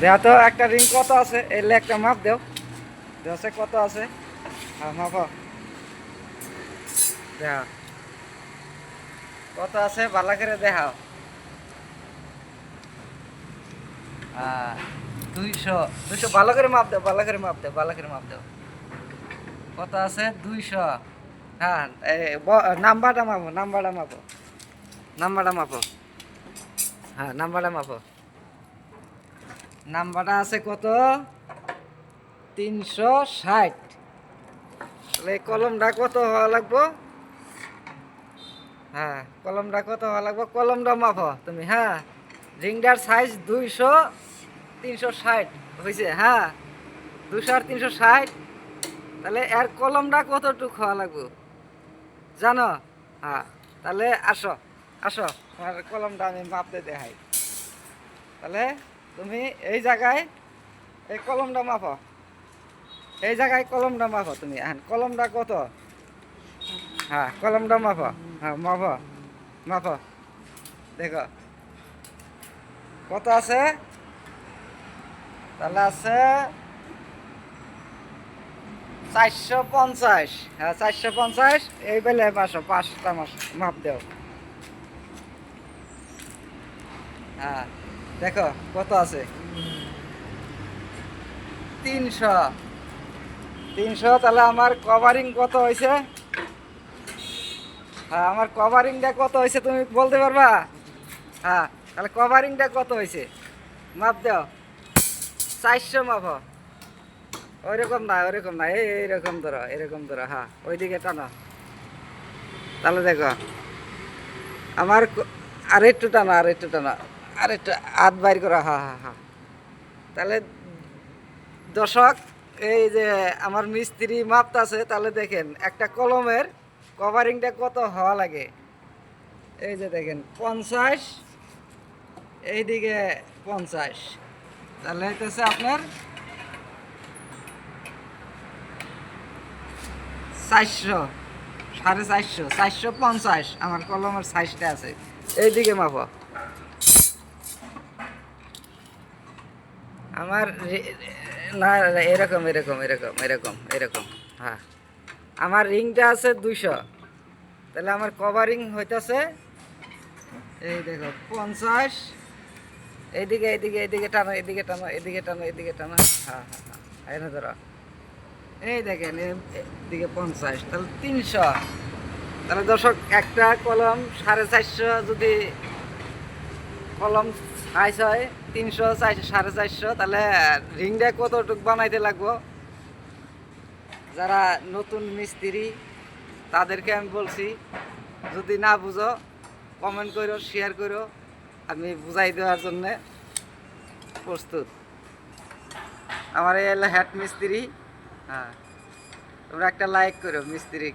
দেওয়া তো একটা রিং কত আছে এলে একটা মাপ দেও দেওয়া কত আছে হ্যাঁ মাপ দেখা কত আছে ভালো করে দেখাও 200 200 ভালো করে মাপ দাও ভালো করে মাপ দাও ভালো করে মাপ দাও কত আছে 200 হ্যাঁ নাম্বারটা মাপো নাম্বারটা মাপো নাম্বারটা মাপো হ্যাঁ নাম্বারটা মাপো নাম্বারটা আছে কত 360 তাহলে কলমটা কত হওয়া লাগবো হ্যাঁ কলমটা কত হওয়া লাগবো কলমটা মাপো তুমি হ্যাঁ রিংটার সাইজ 200 360 হয়েছে হ্যাঁ 200 আর 360 তাহলে এর কলমটা কতটুকু হওয়া লাগবো জানো হ্যাঁ তাহলে আসো আসো তোমার কলমটা আমি মাপতে দেখাই তাহলে তুমি এই জায়গায় এই কলমটা মাপো এই জায়গায় কলমটা মাপো তুমি এখন কলমটা কত হ্যাঁ কলমটা মাপো হ্যাঁ মাপো মাপো দেখো কত আছে তাহলে আছে 450 হ্যাঁ 450 এই বেলে পাঁচশো পাঁচটা মাস মাপ দেও হ্যাঁ দেখো কত আছে 300 300 তাহলে আমার কভারিং কত হয়েছে হ্যাঁ আমার কভারিংটা কত হয়েছে তুমি বলতে পারবা হ্যাঁ তাহলে কভারিংটা কত হয়েছে মাপ দাও 400 মাপ ওইরকম না এরকম ধরো হ্যাঁ ওইদিকে টানো তাহলে দেখো আমার আরেকটু টানো আরেকটু হাত বাইর করো হ্যাঁ হ্যাঁ হ্যাঁ তাহলে দর্শক এই যে আমার মিস্ত্রি মাপটা আছে তাহলে দেখেন একটা কলমের কভারিংটা কত হওয়া লাগে এই যে দেখেন 50 এইদিকে 50 তাহলে হইতেছে আপনার 400 450 450 আমার কলমের সাইজটা আছে এইদিকে মাপো আমার না এরকম হ্যাঁ আমার রিংটা আছে 200 তাহলে আমার কভারিং হইতেছে এই দেখো 50 এইদিকে টানো হ্যাঁ এনে ধরো এই দেখেন এদিকে 50 তাহলে 300 তাহলে দর্শক একটা কলম 450 যদি কলম সাইজ হয় 300 450 তাহলে রিংটা কতটুক বানাইতে লাগবো যারা নতুন মিস্ত্রি তাদেরকে আমি বলছি যদি না বুঝো কমেন্ট করো শেয়ার করো আমি বুঝাই দেওয়ার জন্যে প্রস্তুত আমার এই হেড মিস্ত্রি হ্যাঁ তোমরা একটা লাইক করো মিস্ত্রি